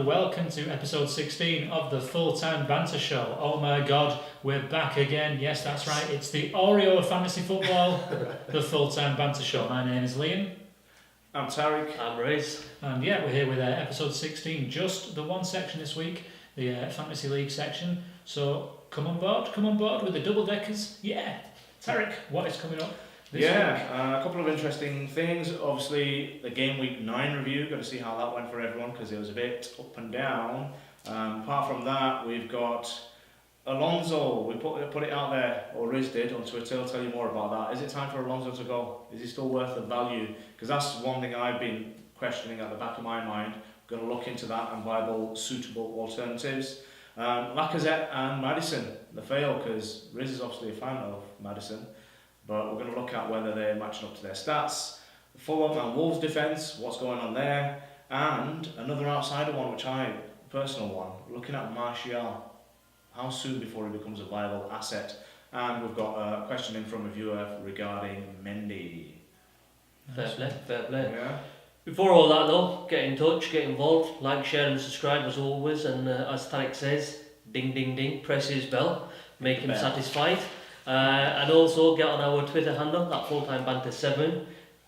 and welcome to episode 16 of the Full-Time Banter Show. Oh my god, we're back again. Yes, that's right, it's the Oreo of fantasy football, the Full-Time Banter Show. My name is Liam. I'm Tariq. I'm Riz. And yeah, we're here with episode 16, just the one section this week, the Fantasy League section. So come on board with the double-deckers. Yeah. Tariq, what is coming up this week? A couple of interesting things. Obviously, the game week 9 review, got to see how that went for everyone because it was a bit up and down. Apart from that, we've got Alonso. We put it out there, or Riz did, on Twitter. I'll tell you more about that. Is it time for Alonso to go? Is he still worth the value? Because that's one thing I've been questioning at the back of my mind. Going to look into that and viable, suitable alternatives. Lacazette and Maddison, they fail because Riz is obviously a fan of Maddison. But we're going to look at whether they're matching up to their stats. Fulham and Wolves defence, what's going on there. And another outsider one, personal one, looking at Martial. How soon before he becomes a viable asset? And we've got a question in from a viewer regarding Mendy. Fair play. Yeah. Before all that though, get in touch, get involved, like, share and subscribe as always, and as Tariq says, ding ding ding, press his bell, make him satisfied. And also get on our Twitter handle, at Fulltime Banter 7,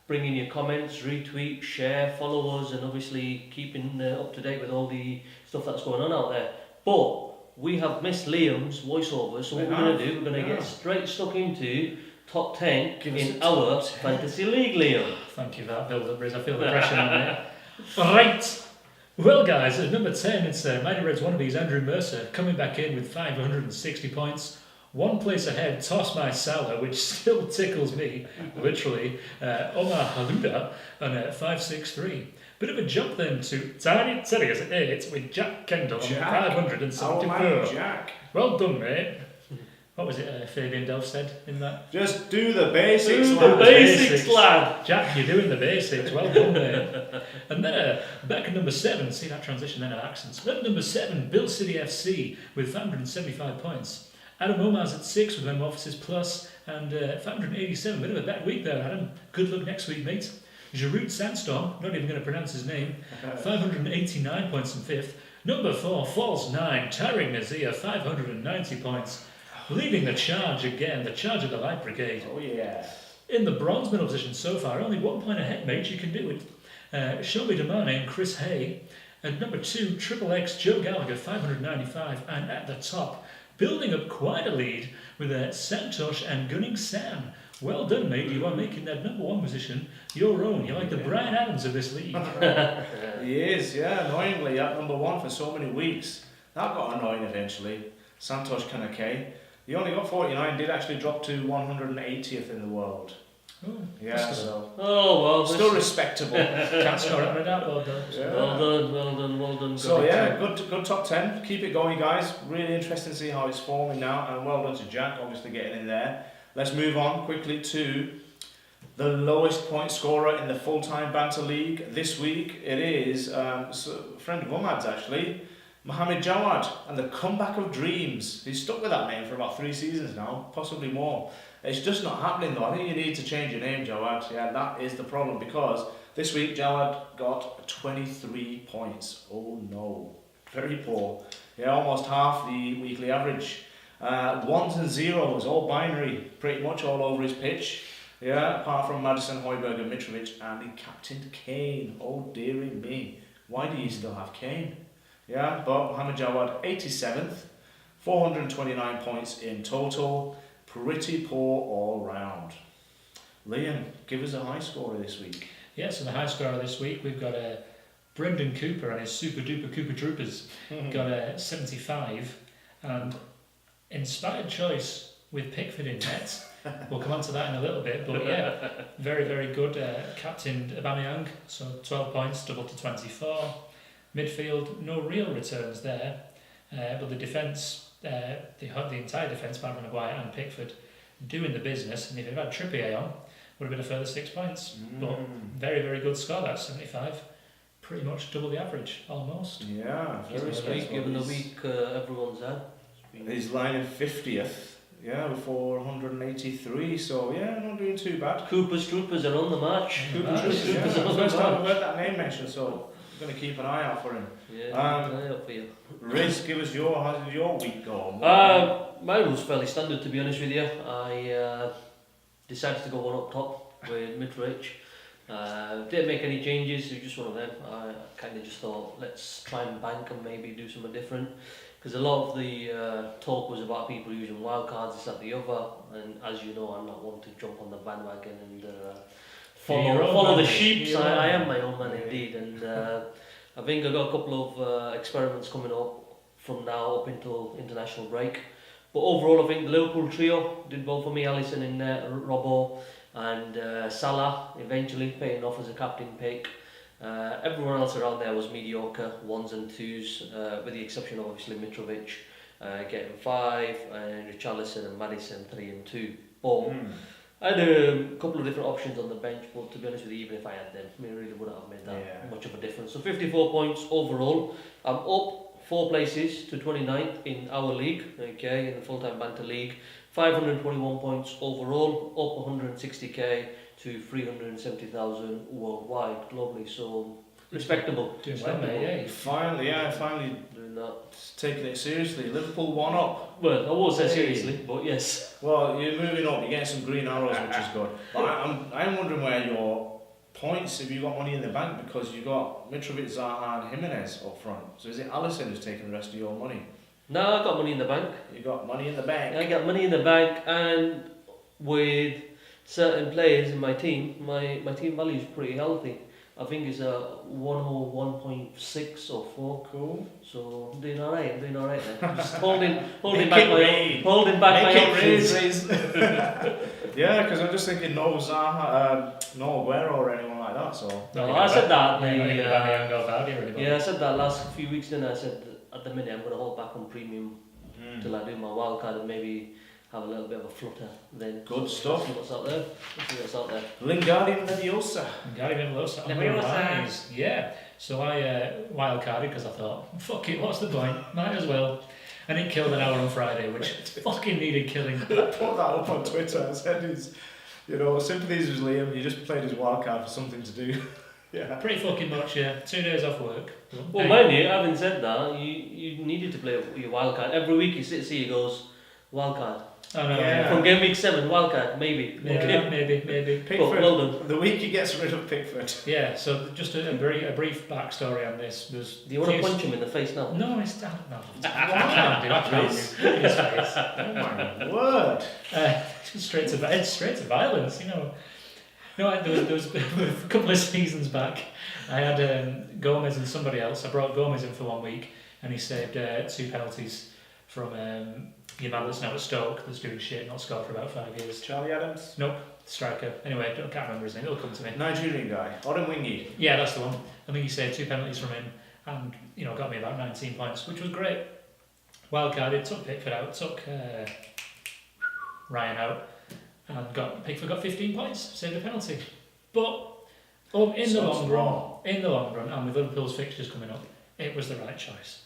bring in your comments, retweet, share, follow us, and obviously keeping up to date with all the stuff that's going on out there. But we have missed Liam's voiceover, so what we're going to do, we're going to get straight stuck into top 10 in our Fantasy League, Liam. Thank you for that build-up, Riz. I feel the pressure on it. Right. Well, guys, at number 10, it's Mighty Reds wannabes Andrew Mercer coming back in with 560 points. One place ahead, Toss My Salah, which still tickles me, literally. Omar Haluda on 563. Bit of a jump then to Tiny Terriers at 8 with Jack Kendall on 574. Jack. Well done, mate. What was it Fabian Delph said in that? Just do the basics, Do the basics, lad. Jack, you're doing the basics. Well done, mate. And then back at number 7, see that transition then of accents. Back at number 7, Bill City FC with 575 points. Adam Omar's at 6 with Metamorphosis Plus and 587. Bit of a bad week there, Adam. Good luck next week, mate. Giroud Sandstorm, not even going to pronounce his name, 589 points in 5th. Number 4, False 9, Tariq Nazir, 590 points. Leading the charge again, the charge of the Light Brigade. Oh yeah. In the bronze medal position so far, only 1 point ahead, mate, you can do it. Shelby Damane and Chris Hay. At number 2, Triple X, Joe Gallagher, 595. And at the top, building up quite a lead with Santosh and Gunning Sam. Well done, mate. You are making that number 1 position your own. You're like the Brian Adams of this league. He is, yeah, annoyingly at number 1 for so many weeks. That got annoying eventually. Santosh Kanake. He only got 49, did actually drop to 180th in the world. Oh, yeah, so. Oh, well. Still respectable. Can't score it right out, well done. Yeah. Well done. So yeah, good top 10. Keep it going, guys. Really interesting to see how it's forming now. And well done to Jack, obviously getting in there. Let's move on quickly to the lowest point scorer in the Full-Time Banter League. This week it is a friend of Umad's actually, Mohamed Jawad, and the comeback of dreams. He's stuck with that name for about 3 seasons now, possibly more. It's just not happening though. I think you need to change your name, Jawad. Yeah, that is the problem because this week Jawad got 23 points. Oh no, very poor. Yeah, almost half the weekly average. 1s and 0s, all binary, pretty much all over his pitch. Yeah, apart from Madison, Højbjerg and Mitrovic, and he captained Kane. Oh dearie me, why do you still have Kane? Yeah, but Mohamed Jawad, 87th, 429 points in total. Pretty poor all round. Liam, give us a high scorer this week. Yeah, so the high scorer this week, we've got Brendan Cooper and his Super Duper Cooper Troopers. Got 75, and inspired choice with Pickford in net. We'll come on to that in a little bit, but yeah, very, very good. Captain Aubameyang, so 12 points, double to 24. Midfield, no real returns there, but the defence, the entire defence, apart from Maguire and Pickford, doing the business. And if you'd had Trippier on, would have been a further 6 points. But very, very good score. That's 75, pretty much double the average, almost. Yeah, very respectable. Given the week everyone's had. He's lying 50th. Yeah, with 483. So yeah, not doing too bad. Cooper's Troopers are on the march. Cooper's Troopers. Yeah, first time I've heard that name mentioned. So going to keep an eye out for him. Yeah, keep an eye out for you. Riz, give us how did your week go? Mine was fairly standard, to be honest with you. I decided to go one up top with Mitrovic. Didn't make any changes, it was just one of them. I kind of just thought, let's try and bank and maybe do something different. Because a lot of the talk was about people using wildcards, this, that, the other. And as you know, I'm not one to jump on the bandwagon and follow the sheep. I am my own man indeed. And I think I've got a couple of experiments coming up from now up until international break. But overall, I think the Liverpool trio did well for me. Alisson in there, Robbo and Salah eventually paying off as a captain pick. Everyone else around there was mediocre, 1s and 2s, with the exception of obviously Mitrovic getting 5, and Richarlison and Maddison 3 and 2. But I had a couple of different options on the bench, but to be honest with you, even if I had them, I really wouldn't have made that much of a difference. So 54 points overall. I'm up 4 places to 29th in our league, okay, in the full-time Banter League. 521 points overall, up 160k to 370,000 worldwide, globally. So respectable. Doing well, mate. Finally Doing that. taking it seriously. Liverpool 1 up. Well, I won't say seriously, but yes. Well, you're moving up. You're getting some green arrows, which is good. But I'm wondering where your points, if you got money in the bank, because you got Mitrovic, Zaha, and Jimenez up front. So is it Alisson who's taking the rest of your money? No, I got money in the bank. You got money in the bank. I got money in the bank, and with certain players in my team, my team value is pretty healthy. I think it's a 101.6 or 4. Cool. So I'm doing alright there. Just holding back my options. Yeah, because I'm just thinking no Zaha, no Aguero or anyone like that. So. No, I said that. I said that last few weeks. Then I said at the minute I'm going to hold back on premium till I do my wildcard and maybe have a little bit of a flutter then. Good stuff. See what's out there. Wingardium Leviosa. Yeah. So I wildcarded because I thought, fuck it, what's the point? Might as well. And it killed an hour on Friday, which fucking needed killing. I put that up on Twitter. I said sympathies with Liam. You just played his wildcard for something to do. Yeah. Pretty fucking much, yeah. 2 days off work. Well, mind you, having said that, you needed to play your wildcard. Every week you see he goes, wildcard. Oh, no, From game week 7, wildcard, maybe. Yeah, maybe. Pickford, well done. the week he gets rid of Pickford. Yeah, so just a brief backstory on this. Do you want to punch him in the face now? No, I don't know. I can't do his face. Oh my word. Straight to violence, you know. No, there was a couple of seasons back, I had Gomez and somebody else. I brought Gomez in for 1 week, and he saved 2 penalties from your man that's now at Stoke, that's doing shit, not scored for about 5 years. Charlie Adams? Nope, striker. Anyway, I can't remember his name, it'll come to me. Nigerian guy, Odemwingie. Yeah, that's the one. I think he saved 2 penalties from him, and got me about 19 points, which was great. Wildcarded, took Pickford out, took Ryan out, and Pickford got 15 points, saved a penalty. But in the long run, and with Liverpool's fixtures coming up, it was the right choice.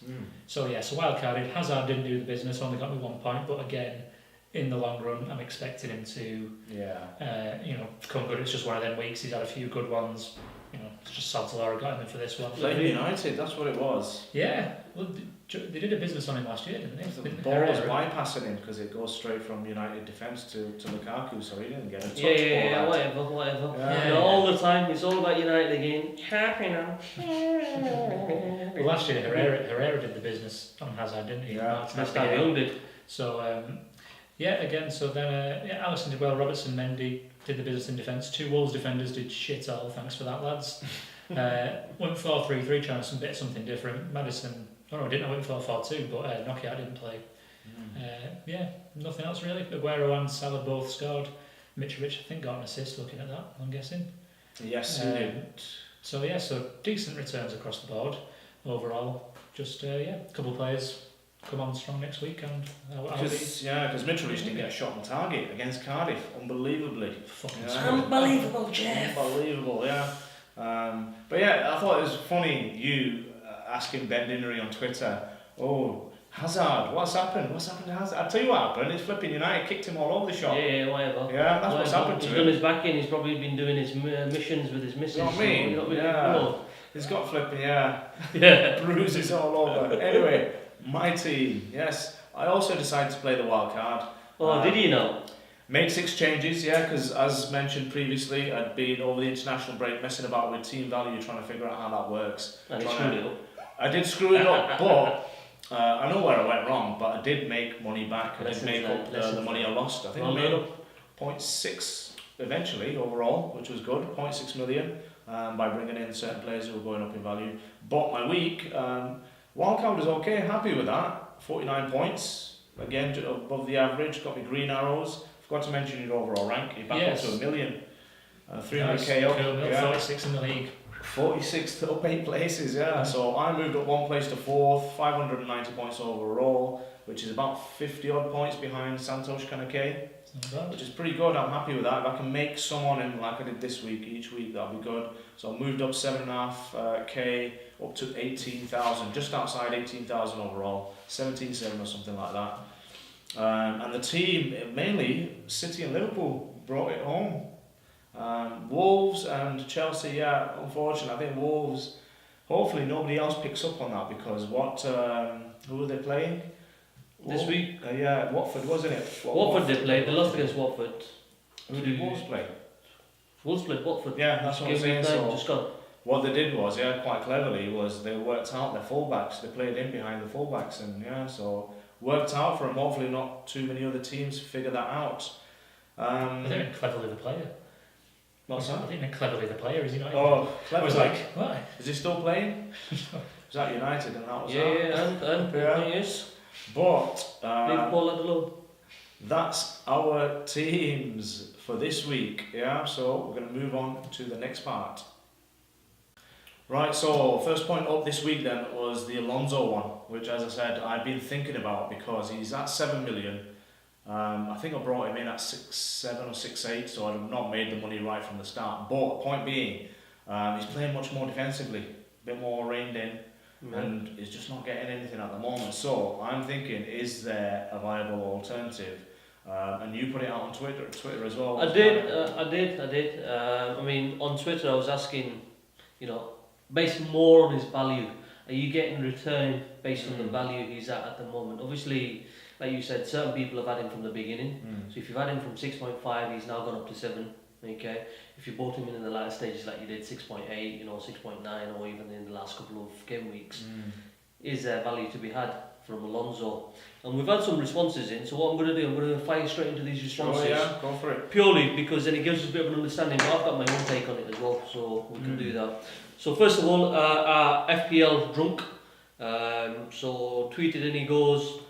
So wildcarded. Hazard didn't do the business, only got me 1 point, but again, in the long run, I'm expecting him to, come good. It's just one of them weeks. He's had a few good ones. It's just Santalora got him in for this one. Like United, that's what it was. Yeah, well, they did a business on him last year, didn't they? The ball was bypassing him because it goes straight from United defence to Lukaku, so he didn't get a touch. Yeah, whatever. Yeah. All the time, it's all about United again. Happy now. Well, last year Herrera did the business on Hazard, didn't he? Yeah, that's how Young did. So so then Alisson did well. Robertson, Mendy did the business in defence. 2 Wolves defenders did shit all. Thanks for that, lads. Went 4-3-3, trying something different. Madison. I went 4-4-2, but Nokia didn't play. Nothing else really. Aguero and Salah both scored. Mitrovic, I think, got an assist. Looking at that, I'm guessing. Yes, he did. So decent returns across the board overall. Just a couple of players come on strong next week, and because Mitrovic didn't get a shot on target against Cardiff, unbelievably. Unbelievable, Jeff. Unbelievable, yeah. But I thought it was funny you asking Ben Dinnery on Twitter, Hazard, what's happened? What's happened to Hazard? I'll tell you what happened, it's flipping United kicked him all over the shop. Yeah, whatever. Yeah, that's what's happened to him. He's done his back in, he's probably been doing his missions with his missus. You know what I mean? He's got flipping, yeah. Yeah. Bruises all over. Anyway, my team, yes. I also decided to play the wild card. Oh, did you know? Made 6 changes, yeah, because as mentioned previously, I'd been over the international break messing about with team value, trying to figure out how that works. And you screwed it up. I did screw it up, but I know where I went wrong, but I did make money back. I did make up the money I lost. I think I made up 0.6 eventually overall, which was good, 0.6 million by bringing in certain players who were going up in value. But my week, wildcard was okay, happy with that. 49 points, again above the average, got me green arrows. Forgot to mention your overall rank, you're back up to 1 million. 300k up. Cool, Yeah. 46 in the league. 46 to up 8 places, yeah. So I moved up 1 place to 4th, 590 points overall, which is about 50 odd points behind Santosh Kanake, which is pretty good. I'm happy with that. If I can make someone in like I did this week, each week, that'll be good. So I moved up 7.5k up to 18,000, just outside 18,000 overall, 17.7 or something like that. And the team, mainly City and Liverpool, brought it home. Wolves and Chelsea, yeah, unfortunately, I think Wolves, hopefully nobody else picks up on that because who are they playing? This week? Yeah, Watford, wasn't it? Watford they played, they lost against Watford. Who did Wolves play? Wolves played Watford. Yeah, that's what I'm saying. So just gone. what they did was, yeah, quite cleverly, was they worked out their fullbacks, they played in behind the fullbacks and yeah, so worked out for them. Hopefully not too many other teams figure that out. I think they're cleverly the player. What's that? I think they're cleverly the player, is he not? Oh, I clever. was like, why? Is he still playing? Is that United and that was And Yeah. yes. But Liverpool had a low. that's our teams for this week, yeah? So we're going to move on to the next part. Right, so first point up this week then was the Alonso one, which as I said, I've been thinking about because he's at 7 million. I think I brought him in at 6.7 or 6.8, so I've not made the money right from the start. But point being, he's playing much more defensively, a bit more reined in, and he's just not getting anything at the moment. So I'm thinking, is there a viable alternative? And you put it out on Twitter as well. I did. I mean, on Twitter I was asking, based more on his value, are you getting return based on the value he's at the moment? Obviously, like you said, certain people have had him from the beginning. So if you've had him from 6.5, he's now gone up to 7. Okay. If you bought him in the latter stages like you did, 6.8, 6.9, or even in the last couple of game weeks, is there value to be had from Alonso? And we've had some responses in. So what I'm going to do, I'm going to fire straight into these responses. Oh yeah, go for it. Purely because then it gives us a bit of an understanding. But I've got my own take on it as well, so we can do that. So first of all, FPL drunk. So tweeted and he goes.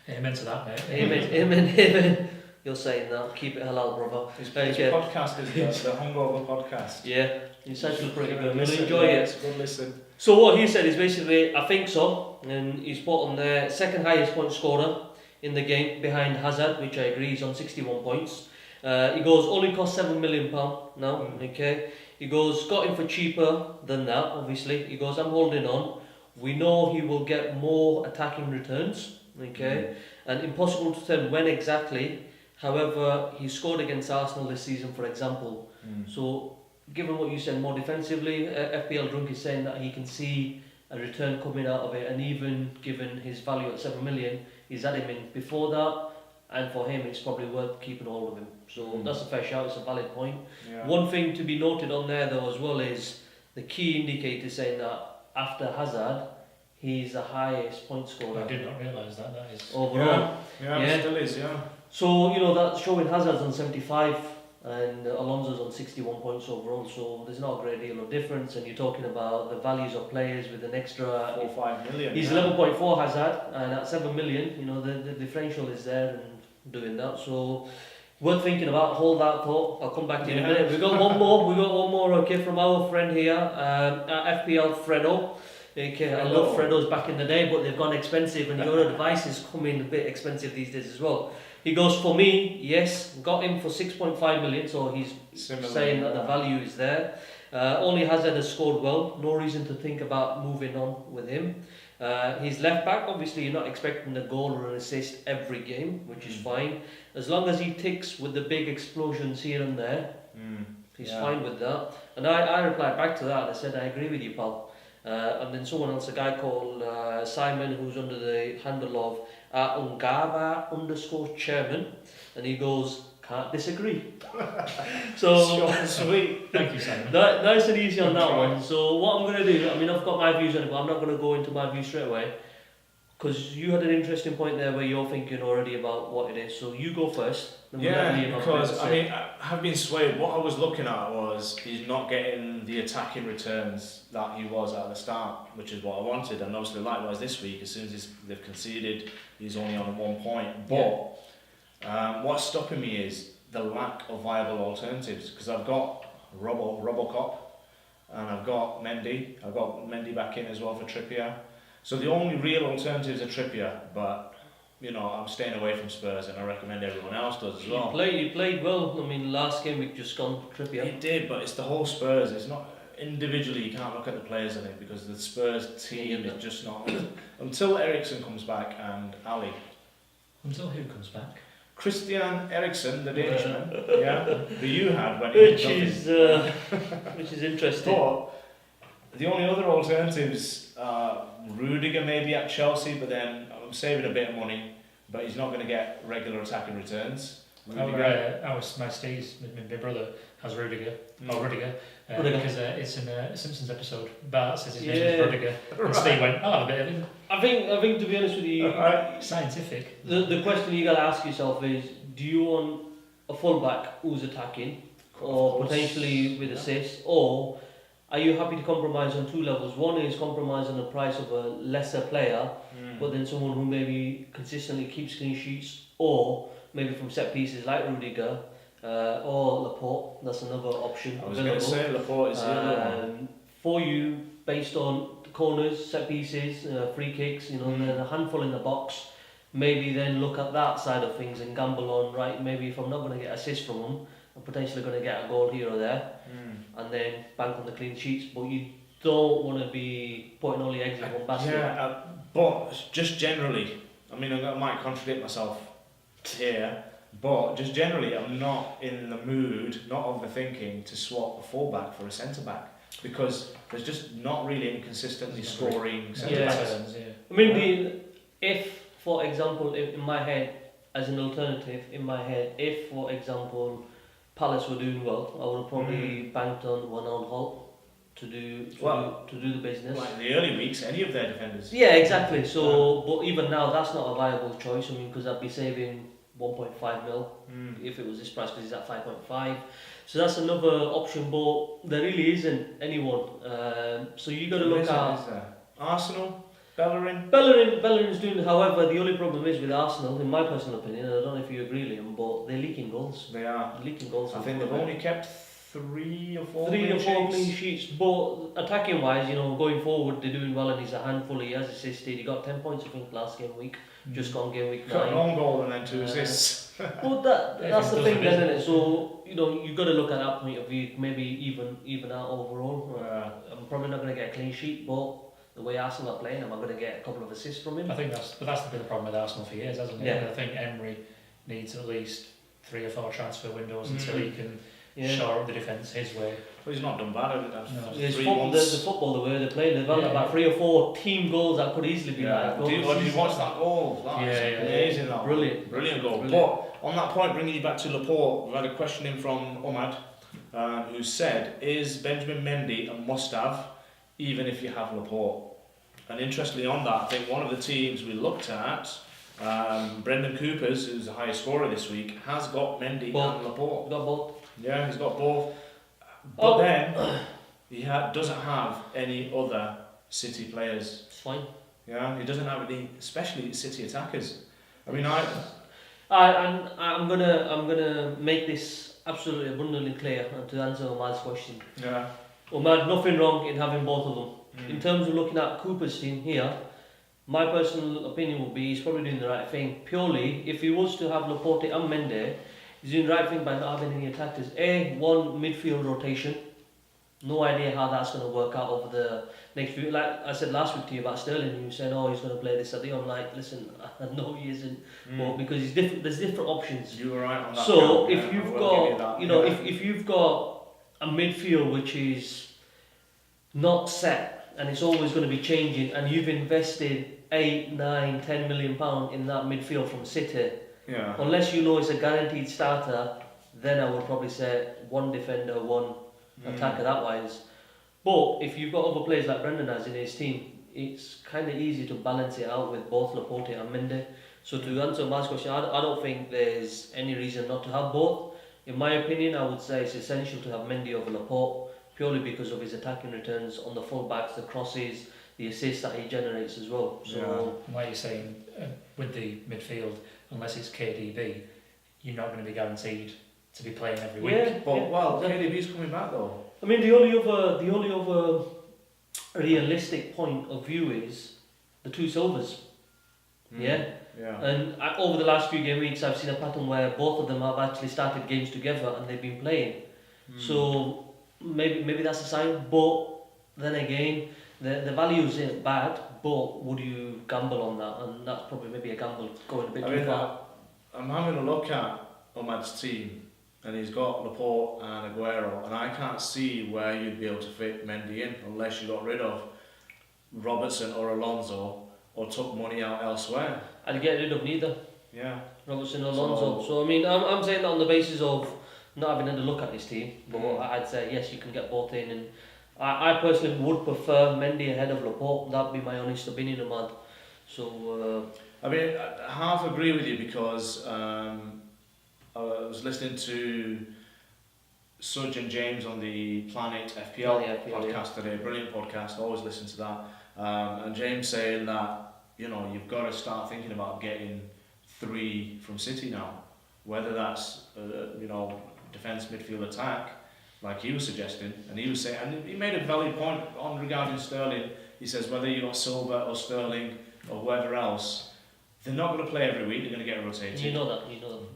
Amen to that, mate. Amen. You're saying that. Keep it halal, brother. His podcast is the Hungover podcast. Yeah, it's actually pretty good. You'll Listen, enjoy it. It's a good listen. So what he said is basically, I think so, and he's put on the second highest point scorer in the game behind Hazard, which I agree, he's on 61 points. He goes, only cost £7 million now, okay. He goes, got him for cheaper than that, obviously. He goes, I'm holding on. We know he will get more attacking returns, okay, and impossible to tell when exactly. However, he scored against Arsenal this season, for example. So, given what you said more defensively, FPL Drunk is saying that he can see a return coming out of it, and even given his value at 7 million, he's had him in before that, and for him, it's probably worth keeping hold of him. So that's a fair shout. It's a valid point. Yeah. One thing to be noted on there, though, as well, is the key indicator saying that after Hazard, he's the highest point scorer. I did not realise that. That is overall. Yeah, it still is. Yeah. So that's showing Hazard's on 75 and Alonso's on 61 points overall. So there's not a great deal of difference. And you're talking about the values of players with an extra 4 or 5 million. He's 11.4 Hazard, and at 7 million, the differential is there and doing that. So worth thinking about. Hold that thought. I'll come back to you in a minute. We got one more. Okay, from our friend here, at FPL Fredo. Okay, I love Fredos back in the day, but they've gone expensive, and your advice is coming a bit expensive these days as well. He goes, for me, yes, got him for 6.5 million, so he's saying that the value is there. Only Hazard has scored well, no reason to think about moving on with him. He's left back, obviously you're not expecting a goal or an assist every game, which is fine. As long as he ticks with the big explosions here and there, he's fine with that. And I replied back to that, I said, I agree with you, pal. And then someone else, a guy called Simon, who's under the handle of Ungava_chairman, and he goes, can't disagree. So Short and sweet. Thank you, Simon. nice and easy on that one. So what I'm going to do, I mean, I've got my views on it, but I'm not going to go into my views straight away, because you had an interesting point there where you're thinking already about what it is. So you go first. Then we'll let Liam have because a I say. mean, I have been swayed. What I was looking at was he's not getting the attacking returns that he was at the start, which is what I wanted. And obviously, likewise this week, as soon as they've conceded, he's only on 1 point. But what's stopping me is the lack of viable alternatives, because I've got Robocop and I've got Mendy. I've got Mendy back in as well for Trippier. So the only real alternatives are Trippier, but you know, I'm staying away from Spurs, and I recommend everyone else does as well. You played well. I mean, last game we've just gone Trippier. He did, but it's the whole Spurs. It's not individually. You can't look at the players in it, because the Spurs team is just not until Eriksen comes back and Ali. Until who comes back? Christian Eriksen, the Danishman, who you had when he which is interesting. But the only other alternatives are Rudiger maybe at Chelsea, but then I'm saving a bit of money, but he's not going to get regular attacking returns. My Steve's, my brother, has Rudiger. Rudiger. Rudiger. Because it's in a Simpsons episode. Bart says his name is Rudiger. And Steve went, I'll have a bit of him. I think to be honest with you, scientific. The question you got to ask yourself is, do you want a fullback who's attacking, or potentially with assists, or are you happy to compromise on two levels? One is compromise on the price of a lesser player, but then someone who maybe consistently keeps clean sheets, or maybe from set pieces like Rudiger or Laporte. That's another option. I was going to say Laporte is the other one. For you, based on corners, set pieces, free kicks, you know, and then a handful in the box. Maybe then look at that side of things and gamble on, right, maybe if I'm not going to get assists from them, I'm potentially going to get a goal here or there, and then bank on the clean sheets. But you don't want to be putting all your eggs in one basket. Yeah, but just generally, I mean, I might contradict myself here, but just generally, I'm not in the mood, not of the thinking, to swap a fullback for a centre-back, because there's just not really inconsistently scoring centre-backs. I mean, if, for example, in my head, as an alternative, if, for example, Palace were doing well, I would have probably banked on one on Hull to do the business. Like in the early weeks, any of their defenders. Yeah, exactly. So, but even now, that's not a viable choice. I mean, because I'd be saving 1.5 mil if it was this price, because he's at 5.5. So that's another option, but there really isn't anyone. So you got to look at Arsenal. Bellerin? Bellerin's doing. However, the only problem is with Arsenal, in my personal opinion, and I don't know if you agree, Liam, but they're leaking goals. They are. Leaking goals. I think they've only kept 3 or 4 clean sheets. But attacking wise, you know, going forward, they're doing well, and he's a handful. He has assisted. He got 10 points, I think, last game week. Just gone game week 9. Got an own goal and then 2 assists. Well, that's the thing, then, isn't it? So you know, you've got to look at that point of view. Maybe even out overall. I'm probably not going to get a clean sheet, but the way Arsenal are playing, am I going to get a couple of assists from him? I think that's been the problem with Arsenal for years, hasn't it? Yeah. I think Emery needs at least 3 or 4 transfer windows until he can shore up the defence his way. Well, he's not done bad at it. No. The football, the way they're playing, they've had about 3 or 4 team goals that could easily be like goals. Did you watch that goal? Amazing. That brilliant goal. But on that point, bringing you back to Laporte, we had a question in from Omad, who said, is Benjamin Mendy a must-have, even if you have Laporte? And interestingly on that, I think one of the teams we looked at, Brendan Coopers, who's the highest scorer this week, has got Mendy and Laporte. Got both. Yeah, he's got both. But then, he doesn't have any other City players. It's fine. Yeah, he doesn't have any, especially City attackers. I mean, I'm gonna make this absolutely abundantly clear to answer Omar's question. Yeah. Omar, nothing wrong in having both of them. In terms of looking at Cooper's team here, my personal opinion would be he's probably doing the right thing. Purely, if he was to have Laporte and Mendy, he's doing the right thing by not having any attackers. One midfield rotation. No idea how that's going to work out over the next few. Like I said last week to you about Sterling, you said, "Oh, he's going to play this." I'm like, listen, no, he isn't. But because he's different, there's different options. You were right on that. So if you've got, if you've got a midfield which is not set, and it's always going to be changing, and you've invested 8, 9, 10 million pound in that midfield from City. Yeah. Unless you know it's a guaranteed starter, then I would probably say one defender, one attacker that wise. But if you've got other players like Brendan has in his team, it's kind of easy to balance it out with both Laporte and Mendy. So to answer Mark's question, I don't think there's any reason not to have both. In my opinion, I would say it's essential to have Mendy over Laporte, purely because of his attacking returns on the full-backs, the crosses, the assists that he generates as well. So why are you saying with the midfield, unless it's KDB, you're not going to be guaranteed to be playing every week? KDB's coming back though. I mean, the only other realistic point of view is the two Silvers. Yeah. And over the last few game weeks, I've seen a pattern where both of them have actually started games together and they've been playing. So maybe that's a sign. But then again, the values isn't bad. But would you gamble on that? And that's probably maybe a gamble going a bit too far. I'm having a look at Ahmad's team, and he's got Laporte and Aguero, and I can't see where you'd be able to fit Mendy in unless you got rid of Robertson or Alonso or took money out elsewhere. I'd get rid of neither. Yeah. Robertson or Alonso. So I mean, I'm saying that on the basis of not having had a look at this team, but I'd say yes, you can get both in, and I personally would prefer Mendy ahead of Laporte. That'd be my honest opinion, Ahmad. So I mean, I half agree with you because I was listening to Sudge and James on the Planet FPL podcast today. Brilliant podcast. Always listen to that. And James saying that you've got to start thinking about getting 3 from City now, whether that's defence, midfield, attack, like he was suggesting, and he was saying, and he made a valid point on regarding Sterling. He says whether you got Silva or Sterling or whoever else, they're not going to play every week. They're going to get rotated. You know that.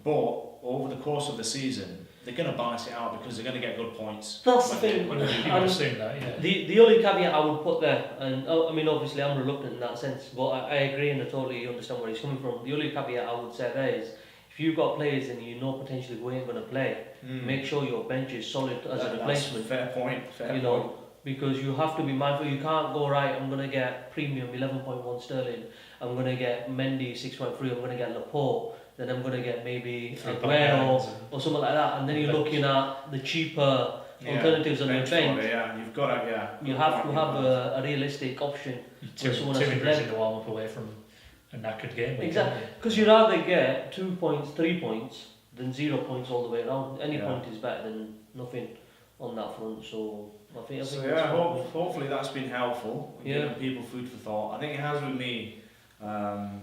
But over the course of the season, they're going to balance it out because they're going to get good points. That's the thing. You would assume that, yeah. The only caveat I would put there, and I mean obviously I'm reluctant in that sense, but I agree and I totally understand where he's coming from. The only caveat I would say there is, if you've got players and you know potentially who ain't going to play, make sure your bench is solid as a replacement. Fair point. Because you have to be mindful. You can't go, right, I'm going to get premium 11.1 Sterling, I'm going to get Mendy 6.3, I'm going to get Laporte, then I'm going to get maybe Aguero or something like that, and then you're looking at the cheaper alternatives on your bench. You've got to, You have to have a realistic option. Two injuries in the warm-up away from a knackered game. Exactly, because you'd rather get 2 points, 3 points than 0 points all the way around. Any point is better than nothing on that front. So I think hopefully that's been helpful. Giving people food for thought. I think it has with me.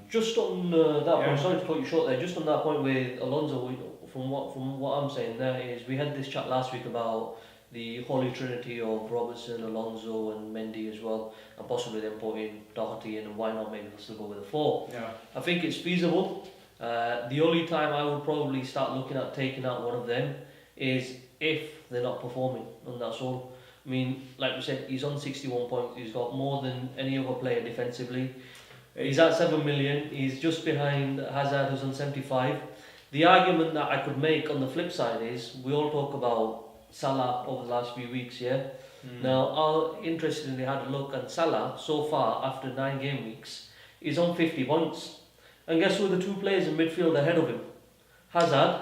Just on that point, sorry to cut you short there. Just on that point with Alonso, from what I'm saying there is, we had this chat last week about the holy trinity of Robertson, Alonso, and Mendy as well, and possibly then putting Doherty in, and why not maybe still go with a 4. I think it's feasible. The only time I would probably start looking at taking out one of them is if they're not performing, and that's all. I mean, like we said, he's on 61 points. He's got more than any other player defensively. He's at 7 million. He's just behind Hazard, who's on 75. The argument that I could make on the flip side is, we all talk about Salah over the last few weeks, Now, I interestingly had a look, and Salah, so far, after 9 game weeks, is on 50 points. And guess who are the 2 players in midfield ahead of him? Hazard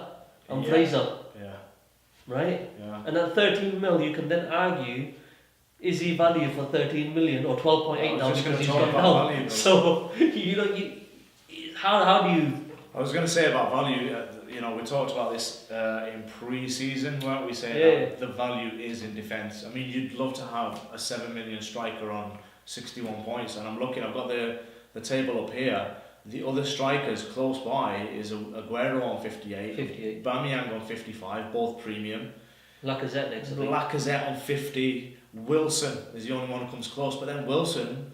and Fraser. Right? And at 13 mil, you can then argue, is he valued for 13 million or 12.8 now because he's gone down? So, how do you... I was going to say about value, we talked about this in pre-season, weren't we, saying that the value is in defence. I mean, you'd love to have a 7 million striker on 61 points, and I'm looking, I've got the table up here. The other strikers close by is Aguero on 58, Bamiyang on 55, both premium. Lacazette next, I think. Lacazette on 50, Wilson is the only one who comes close, but then Wilson,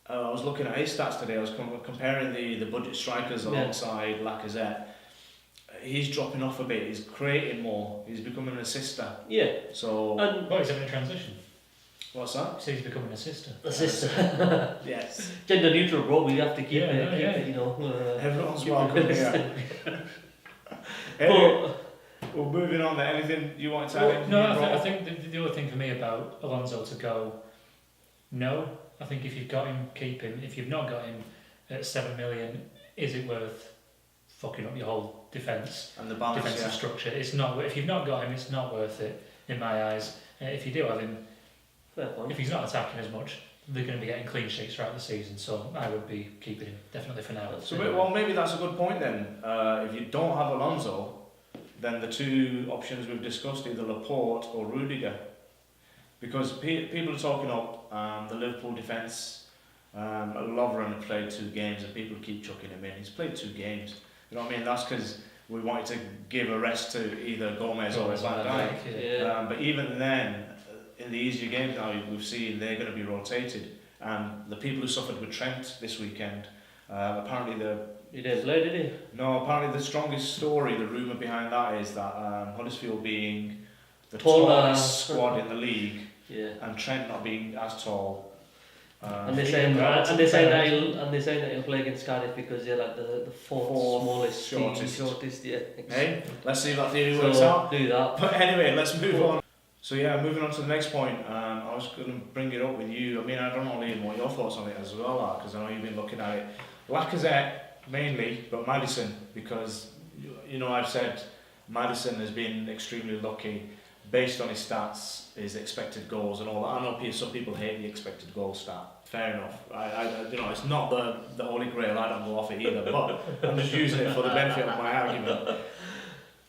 I was looking at his stats today, I was comparing the budget strikers alongside Lacazette. He's dropping off a bit, he's creating more, he's becoming an assister. So... he's having a transition. What's that? So he's becoming an assister. Yes. Gender neutral, bro, we have to keep it, Everyone's welcome here. Anyway, well, moving on there, anything you want to add in? No, I think the other thing for me about Alonso to go, no, I think if you've got him, keep him. If you've not got him at 7 million, is it worth fucking up your whole defence? And the balance, defensive structure. It's not. If you've not got him, it's not worth it in my eyes. If you do have him, Fair point. if he's not attacking as much, they're going to be getting clean sheets throughout the season. So I would be keeping him definitely for now. So well, maybe that's a good point then. If you don't have Alonso, then the two options we've discussed, either Laporte or Rudiger, because people are talking up the Liverpool defence. Lovren had played 2 games and people keep chucking him in. He's played 2 games. You know what I mean? That's because we wanted to give a rest to either Gomez or Van Dijk. Yeah. But even then, in the easier games now, we've seen they're going to be rotated. And the people who suffered with Trent this weekend, apparently He didn't play, did he? No, apparently the strongest story, the rumour behind that is that Huddersfield being the Taller. tallest squad in the league, Yeah. and Trent not being as tall. And they're saying that he'll play against Cardiff because they're like the fourth smallest shortest. Yeah. Hey, let's see if that theory works out. Do that. But anyway, let's move on. So yeah, moving on to the next point. I was going to bring it up with you. I mean, I don't know, Liam, what your thoughts on it as well are, because I know you've been looking at it. Lacazette mainly, but Maddison, because you know I've said Maddison has been extremely lucky based on his stats, his expected goals and all that. I know some people hate the expected goal stat. Fair enough. I you know, it's not the holy grail. I don't go off it either, but I'm just using it for the benefit of my argument.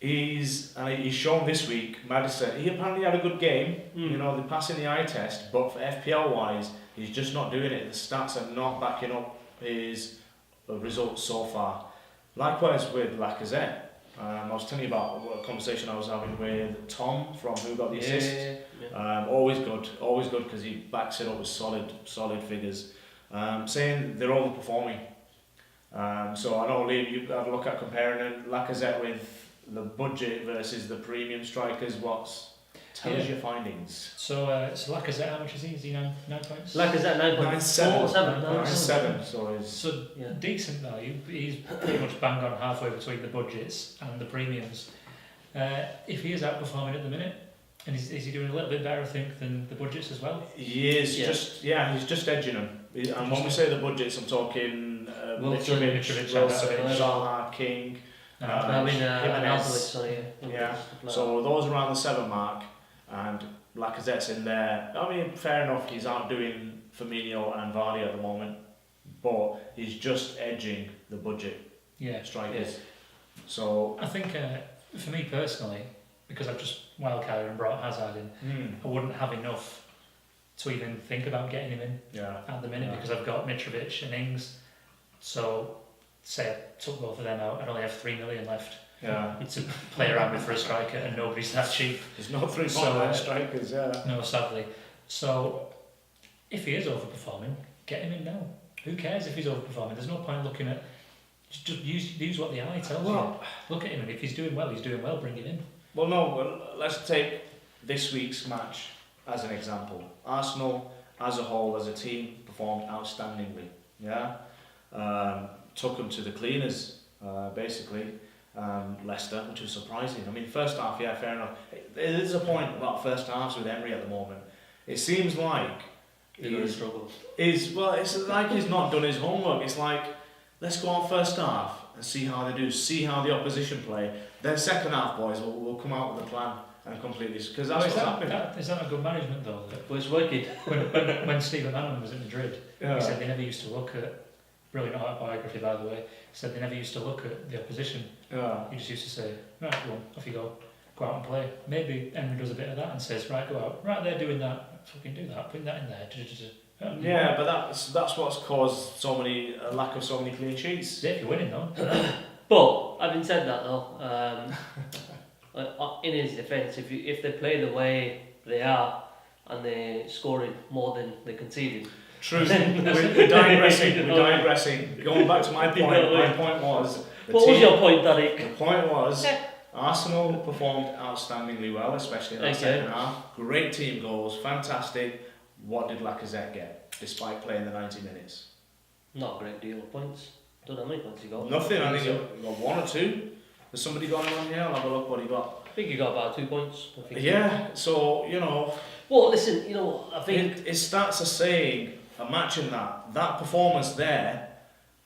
He's shown this week, Maddison. He apparently had a good game. You know, they're passing the eye test, but for FPL wise, he's just not doing it. The stats are not backing up his results so far. Likewise with Lacazette. I was telling you about a conversation I was having with Tom from Who Got the Assist. Yeah. Always good because he backs it up with solid figures. Saying they're overperforming. So I know, Liam, you've got to look at comparing Lacazette with the budget versus the premium strikers. Tell us your findings. So Lacazette, how much is he? Is he 9 points? Lacazette 9.7. So decent value. He's pretty much bang on halfway between the budgets and the premiums. If he is outperforming at the minute, and is he doing a little bit better, I think, than the budgets as well? He is. He's just edging them. And when we say the budgets, I'm talking Mitrovic, Zaha, King. So those around the 7 mark, and Lacazette's in there. I mean, fair enough, he's outdoing Firmino and Vardy at the moment, but he's just edging the budget strikers. Yeah. So I think for me personally, because I've just wildcarded and brought Hazard in, I wouldn't have enough to even think about getting him in at the minute because I've got Mitrovic and Ings. So say I took both of them out, I'd only have 3 million left. Yeah. To play around with for a striker, and nobody's that cheap. There's no 3.9 strikers, No, sadly. So if he is overperforming, get him in now. Who cares if he's overperforming? There's no point looking at. Just use what the eye tells you. Look at him, and if he's doing well, bring him in. Well, let's take this week's match as an example. Arsenal, as a whole, as a team, performed outstandingly. Yeah, took them to the cleaners, basically. Leicester, which was surprising. I mean, first half, fair enough. There is a point about first halves with Emery at the moment. It seems like he's struggled. It's like he's not done his homework. It's like, let's go on first half and see how they do, see how the opposition play. Then second half, boys, we'll come out with a plan and complete this, because that's what's happening. Is that a good management though? But it's working. When Stephen Bannon was at Madrid, he said they never used to look at. Brilliant autobiography, by the way. He said they never used to look at the opposition. He just used to say, right, go on, off you go out and play. Maybe Emery does a bit of that and says, right, go out. Right, they're doing that. Fucking do that. Put that in there. Yeah, but that's what's caused a lack of so many clean sheets. Yeah, if you're winning though. But having said that though, in his defence, if they play the way they are and they're scoring more than they're conceding. True. We're digressing. Going back to my point. My point was. What was your point, Derek? The point was Arsenal performed outstandingly well, especially in the second half. Great team goals, fantastic. What did Lacazette get, despite playing the 90 minutes? Not a great deal of points. Don't know how many points he got. Nothing. I think he got 1 or 2. Has somebody gone on here? I'll have a look what he got. I think he got about 2 points. Yeah. So Well, listen. I think his stats are saying. imagine that performance there.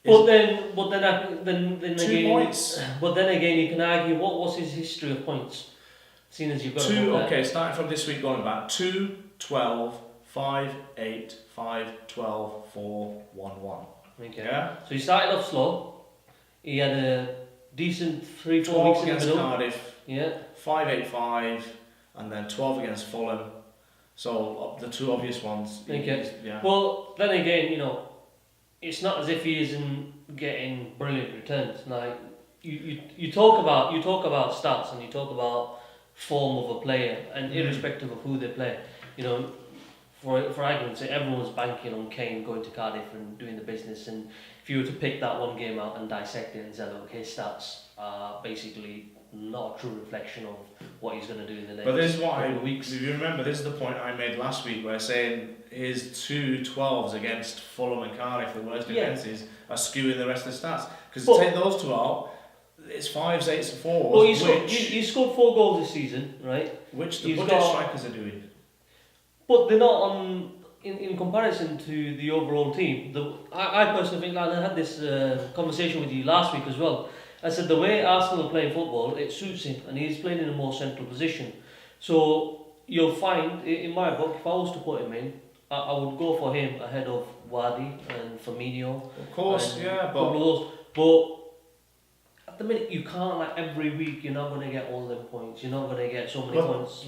But then 2 again, points. But then again, you can argue what was his history of points, seeing as you've got 2. to Okay, starting from this week going back. 2, 12, 5, 8, 5, 12, 4, 1, 1. Okay. Yeah. So he started off slow. He had a decent 3-4 weeks 12 in the against middle. Cardiff. Yeah. 5, 8, 5, and then 12 against Fulham. So the 2 obvious ones. Okay. Yeah. Well, then again, it's not as if he isn't getting brilliant returns. Like you talk about stats and you talk about form of a player, and irrespective of who they play, for argument's sake, everyone's banking on Kane going to Cardiff and doing the business. And if you were to pick that one game out and dissect it and say, look, his stats are basically not a true reflection of what he's going to do in the next But this is what couple of weeks. if you remember, this is the point I made last week where saying his 2 12s against Fulham and Cardiff, the worst defences, are skewing the rest of the stats. Because take those 2 out, it's 5s, 8s, and 4s. Well, you scored 4 goals this season, right? Which the He's budget strikers are doing. But they're not on in comparison to the overall team. I personally think, like I had this conversation with you last week as well. I said the way Arsenal are playing football, it suits him, and he's playing in a more central position. So you'll find, in my book, if I was to put him in, I would go for him ahead of Wadi and Firmino. Of course, yeah, but at the minute you can't, like, every week you're not going to get all them points. You're not going to get so many points.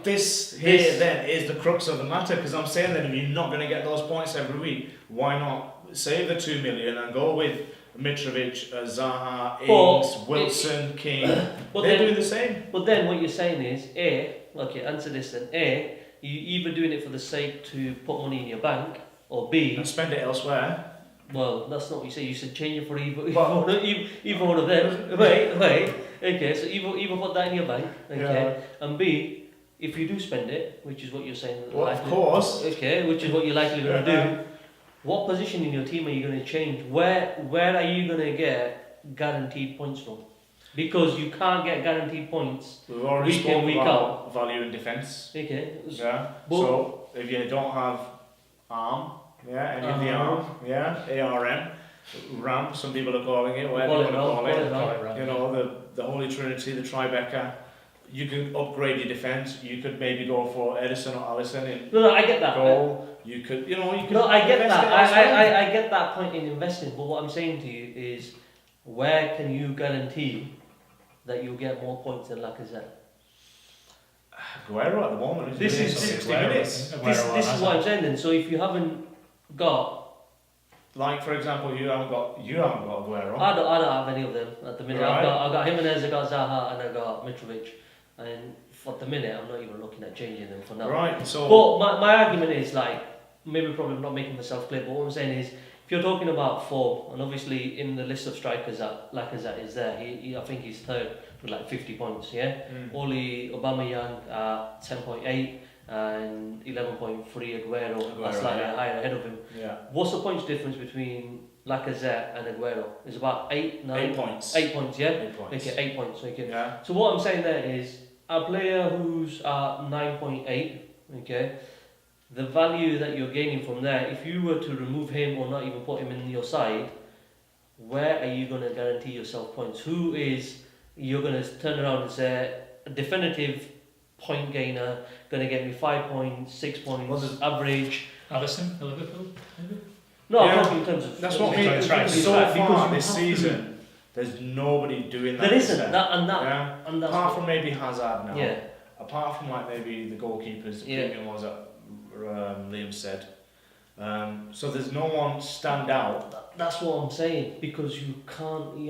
This then is the crux of the matter, because I'm saying that if you're not going to get those points every week, why not save the 2 million and go with Mitrovic, Zaha, Ings, Wilson, King? They're doing the same. But then what you're saying is, answer this then. You either doing it for the sake to put money in your bank, or B, And spend it elsewhere. well, that's not what you said. You said change it for either one of them. Wait. Okay, so either put that in your bank, okay, and B, if you do spend it, which is what you're saying. Well, of course. Okay, which is what you're likely going to do. What position in your team are you going to change? Where are you going to get guaranteed points from? Because you can't get guaranteed points. We've already week in, spoken week about out. value in defence. Okay. Yeah. But- So if you don't have ARM, any of the ARM, ARM, RAM, some people are calling it, whatever you want to call it. The Holy Trinity, the Tribeca. You could upgrade your defence. You could maybe go for Edison or Alisson in No, I get that. goal. You could. No, I get invest that. it elsewhere. I get that point in investing. But what I'm saying to you is, where can you guarantee that you'll get more points than Lacazette? Guerrero at the moment. This is 60 minutes. This is what I'm saying then. So if you haven't got, Like for example, you haven't got Guerrero. I don't have any of them at the minute. Right. I've got Jimenez, I've got Zaha, and I've got Mitrovic. And for the minute, I'm not even looking at changing them for now. Right. So. But my argument is, like, maybe probably not making myself clear, but what I'm saying is, if you're talking about form, and obviously in the list of strikers that Lacazette is there, he I think he's third with like 50 points, yeah? Only Aubameyang 10.8 and 11.3 Aguero, that's like higher ahead of him. Yeah. What's the points difference between Lacazette and Aguero? It's about 8 points. 8 points, yeah? 8 points. Okay, 8 points, okay. Yeah. So what I'm saying there is, a player who's at 9.8, okay, the value that you're gaining from there, if you were to remove him or not even put him in your side, where are you going to guarantee yourself points? Who is you're going to turn around and say a definitive point gainer, going to get me 5 points, 6 points, average? Alisson, Liverpool, maybe? No, I'm talking in terms of. That's what we're trying to so right, far this season. There's nobody doing that. There isn't instead. and that's apart from maybe Hazard now. Yeah. Apart from like maybe the goalkeepers, the premium ones that Liam said. So there's no one stand out. That's what I'm saying, because you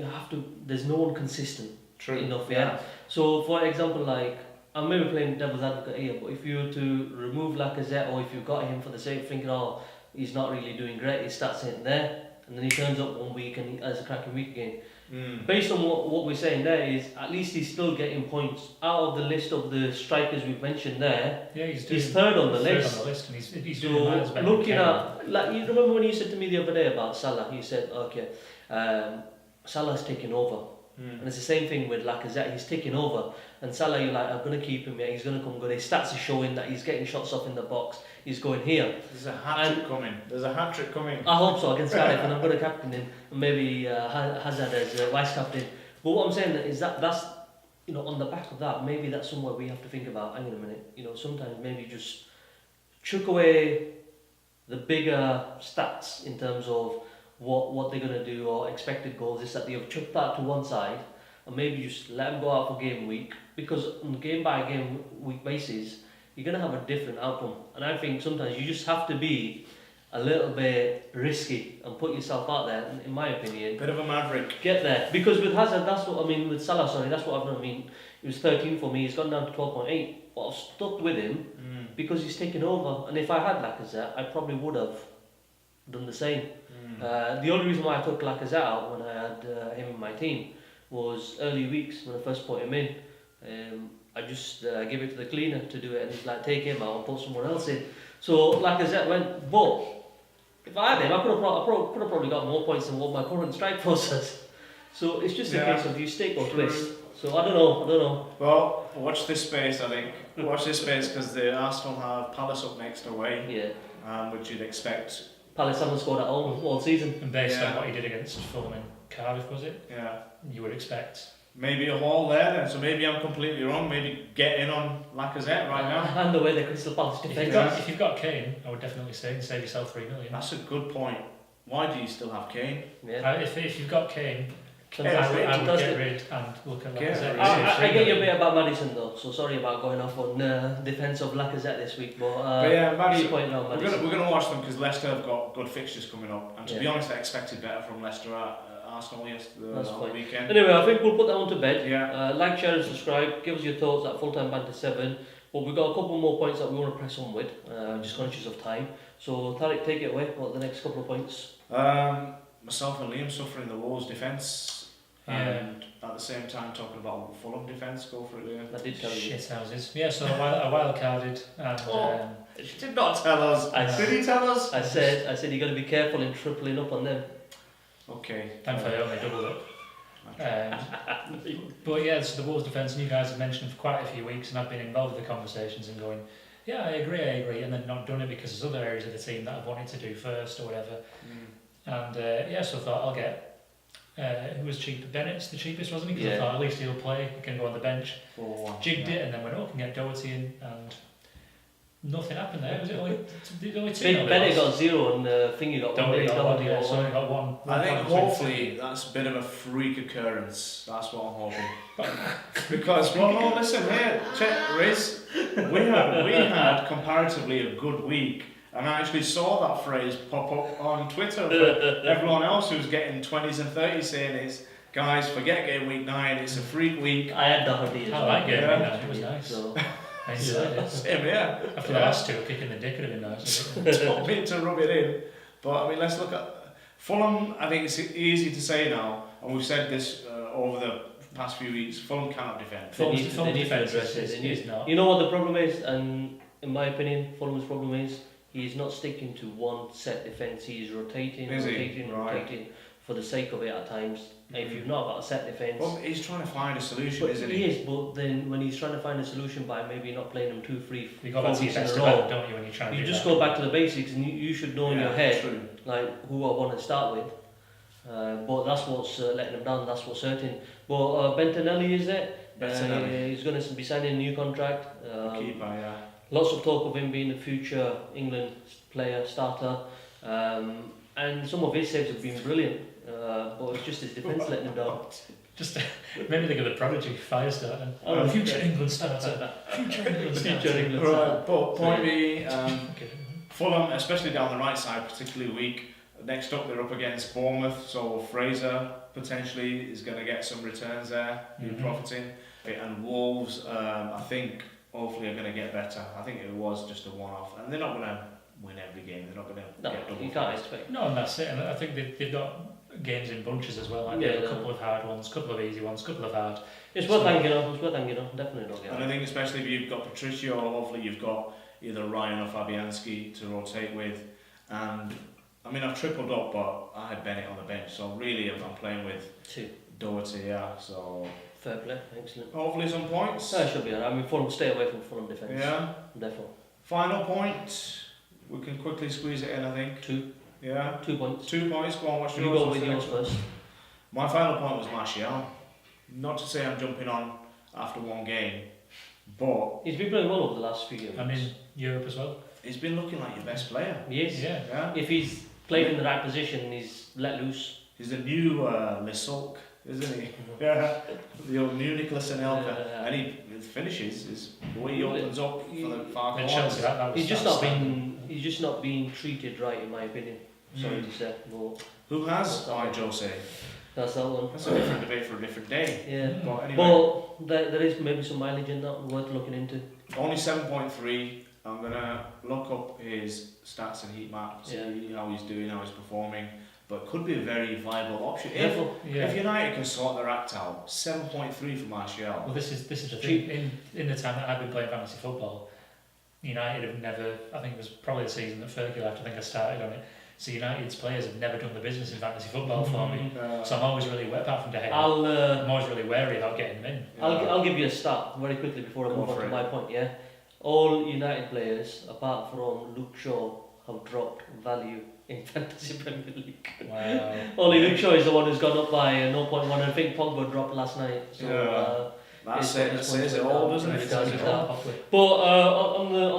have to, there's no one consistent enough, yeah? So for example, like, I'm maybe playing devil's advocate here, but if you were to remove Lacazette, or if you got him for the sake of thinking, oh, he's not really doing great, he starts hitting there, and then he turns up one week and he has a cracking week again. Based on what we're saying there is, at least he's still getting points out of the list of the strikers we've mentioned there. Yeah, he's third on the list. And he's So doing miles better looking than at, like, you remember when you said to me the other day about Salah, you said, okay, Salah's taking over. And it's the same thing with Lacazette. He's taking over, and Salah, you're like, I'm going to keep him. Yeah, he's going to come good. His stats are showing that he's getting shots off in the box. He's going here. There's a hat trick coming. There's a hat trick coming. I hope so against Cardiff, and I'm going to captain him, and maybe Hazard as vice captain. But what I'm saying is that's, you know, on the back of that, maybe that's somewhere we have to think about. Hang on a minute. You know, sometimes maybe just chuck away the bigger stats in terms of what they're going to do or expected goals, this, that, the other. Chuck that to one side and maybe just let them go out for game week, because on game by game week basis you're going to have a different outcome. And I think sometimes you just have to be a little bit risky and put yourself out there, in my opinion. Bit of a maverick. Get there. Because with Hazard, that's what I mean, with Salah, sorry, that's what I've done. I mean, he was 13 for me, he's gone down to 12.8, but I've stuck with him because he's taken over. And if I had Lacazette, I probably would have done the same. The only reason why I took Lacazette out when I had him in my team was early weeks when I first put him in. I just give it to the cleaner to do it, and he's like, take him out and put someone else in. So Lacazette went, but if I had him, I could have probably got more points than what my current strike force has. So it's just a case of you stick or twist. So I don't know. Well, watch this space, I think. Watch this space, because the Arsenal have Palace up next away. Yeah. Which you'd expect. Palace haven't scored at home all season. And based on what he did against Fulham in Cardiff, was it? Yeah. You would expect. Maybe a haul there then, so maybe I'm completely wrong. Maybe get in on Lacazette right now. And the way the Crystal Palace defence. If you've got Kane, I would definitely say and save yourself 3 million. That's a good point. Why do you still have Kane? Yeah. If you've got Kane, I would get rid and look at Lacazette. I get your bit about Maddison though, so sorry about going off on defence of Lacazette this week, but yeah, Maddison, point out Maddison. We're going to watch them because Leicester have got good fixtures coming up, and to be Yeah. honest, I expected better from Leicester at Arsenal yesterday on the weekend. Anyway, I think we'll put that one to bed. Yeah. Like, share and subscribe, give us your thoughts at Full-Time Banter 7, but we've got a couple more points that we want to press on with, just conscious of time. So Tariq, take it away, what are the next couple of points? Myself and Liam suffering the Wolves defence. And at the same time talking about Fulham defence. Go for it, Liam. I did tell you. Shit houses. Yeah, so I wild carded and He did not tell us. Did he tell us? I said you got to be careful in tripling up on them. Okay. thankfully I only doubled up. But yeah, so the Wolves defence, and you guys have mentioned for quite a few weeks, and I've been involved with the conversations and going, yeah, I agree, and then not done it because there's other areas of the team that I've wanted to do first or whatever. And so I thought I'll get who was cheap? Bennett's the cheapest, wasn't he? Because I thought at least he'll play, he can go on the bench. Jigged it, and then went, can get Doherty in, and nothing happened there. Was it only two? Bennett got 0 and Thingy got 1. Doherty got 1, yeah, so only got 1. I think hopefully that's a bit of a freak occurrence. That's what I'm hoping. Because, listen here, check, Riz. We had comparatively a good week. And I actually saw that phrase pop up on Twitter for everyone else who's getting 20s and 30s saying it's, guys, forget game week 9, it's a freak week. I had Doherty as well. I like game week 9, it was nice. So. I enjoyed it. Same here. After the last two, kicking the dick would have been nice. Don't mean to rub it in. But, I mean, let's look at Fulham. I think it's easy to say now, and we've said this over the past few weeks, Fulham cannot defend. Fulham's defence is not. You know what the problem is, and in my opinion, Fulham's problem is, he's not sticking to one set defence. He's rotating for the sake of it at times. If you've not got a set defence, well, he's trying to find a solution, isn't he? He is, but then when he's trying to find a solution by maybe not playing them 2, 3, 4 you go back to your best event, don't you, when you're trying to you do just that. go back to the basics, and you should know in your head true. like who I want to start with. But that's what's letting him down. That's what's hurting. But Bentonelli, is it? He's going to be signing a new contract. Keeper, yeah. Lots of talk of him being a future England player, starter, and some of his saves have been brilliant, but it's just his defence letting him down. Just maybe think of the prodigy, fire starter. Future England starter. Future England starter. Right, but point being, Fulham, especially down the right side, particularly weak. Next up, they're up against Bournemouth, so Fraser potentially is going to get some returns there, profiting. And Wolves, I think, hopefully are going to get better. I think it was just a one-off, and they're not going to win every game. They're not going to get double. You can't expect. No, and that's it. And I think they've got games in bunches as well. Like a couple of hard ones, a couple of easy ones, a couple of hard. It's worth hanging on. Definitely not. And I think especially if you've got Patricio, hopefully you've got either Ryan or Fabianski to rotate with. And I mean, I've tripled up, but I had Bennett on the bench, so really I'm playing with 2. Doherty, yeah. So Fair play, excellent. hopefully some points. That should be alright. I mean, Fulham, stay away from Fulham defence. Yeah. Definitely. Final point. We can quickly squeeze it in, I think. 2. Yeah. 2 points. 2 points. Go on, what's You yours? go What's with the yours next one? first. My final point was Martial. Not to say I'm jumping on after one game, but He's been playing well over the last few games. And in Europe as well. he's been looking like your best player. He is. Yeah. Yeah. If he's played in the right position, he's let loose. He's the new Lesulk, isn't he? Yeah. The old new Nicholas Anelka. And he finishes is the way he opens up for the far And corners. Chelsea, that was He's just not outstanding. been. He's just not being treated right, in my opinion. Sorry to say, but Who has? Oh, Jose. that's that one. That's a different debate for a different day. Yeah. But anyway, But there is maybe some mileage in that worth looking into. only 7.3. I'm gonna look up his stats and heat map, see how he's doing, how he's performing. But could be a very viable option. If Yeah. United can sort their act out, 7.3 for Martial. Well, this is the thing. In the time that I've been playing fantasy football, United have never. I think it was probably the season that Fergie left. I think I started on it. So United's players have never done the business in fantasy football for me. So I'm always really apart from De Gea. I'm always really wary about getting them in. I'll give you a stat very quickly before I Go move on for to it. my point. Yeah, all United players apart from Luke Shaw have dropped value in fantasy Premier League. Wow. Only Luke Shaw is the one who's gone up by 0.1. I think Pogba dropped last night. So, That's it. That says it all, doesn't it? It does, it does. Properly. But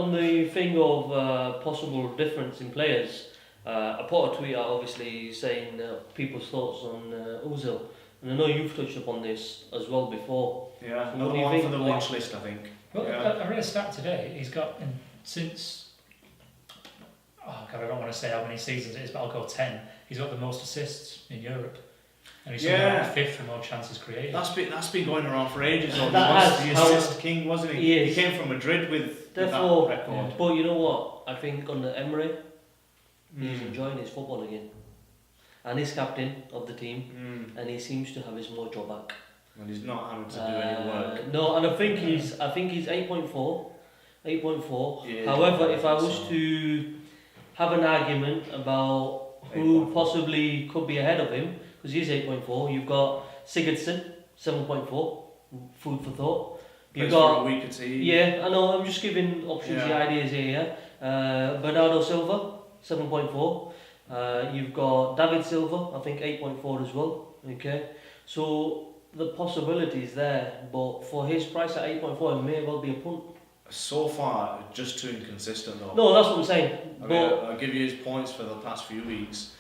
on the thing of possible difference in players, I put a tweet out obviously saying people's thoughts on Ozil, and I know you've touched upon this as well before. Yeah, So another what do you one think, for the like- watch list, I think. Well, Yeah. I read a stat today. He's got since. Oh God, I don't want to say how many seasons it is, but I'll go 10. He's got the most assists in Europe, and he's something like 5th for more chances created. That's been going around for ages. Though. He That was has, the however- assist king, wasn't he? He is. He came from Madrid with Therefore, that record. But you know what? I think under Emery, he's Mm. enjoying his football again, and he's captain of the team, and he seems to have his mojo back. And he's not having to do any work. No, and I think he's 8.4. 8.4. Yeah, However, if I was so- to have an argument about who 8.4. possibly could be ahead of him, because he's 8.4, you've got Sigurdsson, 7.4, food for thought. You've Plays for got, a weaker team. yeah, I know, I'm just giving options, the ideas here, yeah. Bernardo Silva, 7.4. You've got David Silva, I think 8.4 as well, okay. So the possibilities there, but for his price at 8.4, it may well be a punt. So far, just too inconsistent though. No, that's what I'm saying. I mean, But I'll give you his points for the past few weeks.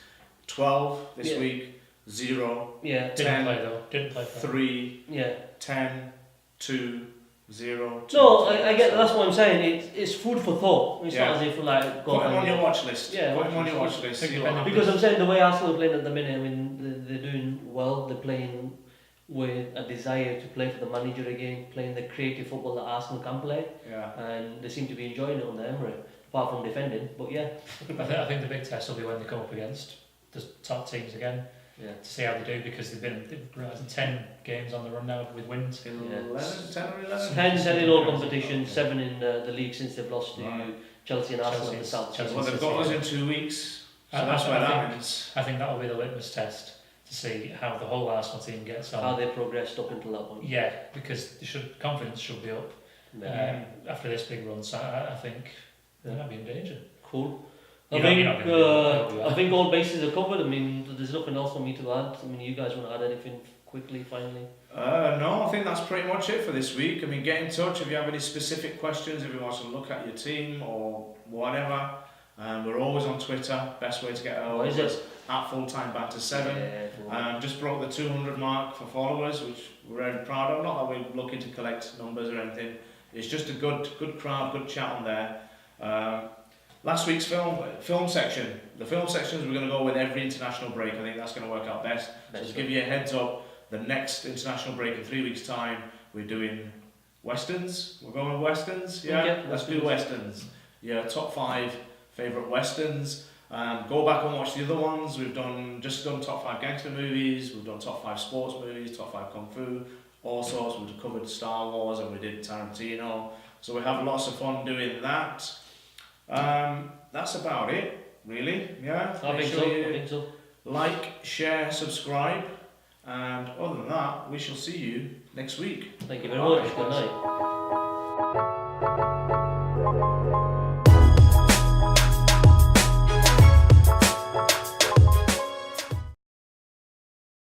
12 this Yeah. week, 0, yeah, Didn't 10, play though. Didn't play. For 3, yeah. 10, 2, 0, 2. No, I get that's what I'm saying. It's food for thought. It's Yeah. not as if like Put him on your watch list. Yeah, Put him on your watch watch list. Think See of what any- happens. because I'm saying the way Arsenal are playing at the minute, I mean they're doing well. They're playing with a desire to play for the manager again, playing the creative football that Arsenal can play, Yeah. and they seem to be enjoying it under Emery, apart from defending. But yeah, I think the big test will be when they come up against the top teams again yeah. to see how they do, because they've 10 games on the run now with wins. 11, 10 or 11? 10 in all competitions, 7 in the league since they've lost to Right. Chelsea and Arsenal in the Chelsea's- South. Chelsea's- Well, they've got us in 2 weeks, so I- that's I where that think- ends. I think that will be the litmus test to see how the whole Arsenal team gets on. How they progressed up until that point. Yeah, because confidence should be up after this big run. So I think they might be in danger. Cool. You're not gonna do it. I think all bases are covered. I mean, there's nothing else for me to add. I mean, you guys want to add anything quickly, finally? No, I think that's pretty much it for this week. I mean, get in touch if you have any specific questions, if you want to look at your team or whatever. We're always on Twitter. Best way to get What is it? at fulltime banter7. Yeah, Just broke the 200 mark for followers, which we're very proud of. Not that we're looking to collect numbers or anything. It's just a good crowd, good chat on there. Last week's film section. The film sections we're going to go with every international break. I think that's going to work out best. So to give you a heads up, the next international break in 3 weeks' time, we're doing westerns. We're going with westerns. Yeah, Okay, let's do westerns. Yeah, top 5 favourite westerns. Go back and watch the other ones. We've done top 5 gangster movies. We've done top 5 sports movies, top 5 kung fu, all sorts. We've covered Star Wars and we did Tarantino. So we have lots of fun doing that. That's about it, really. Yeah. I Make think sure so. you I think so. like, share, subscribe. And other than that, we shall see you next week. Thank you very Bye. much. Good night.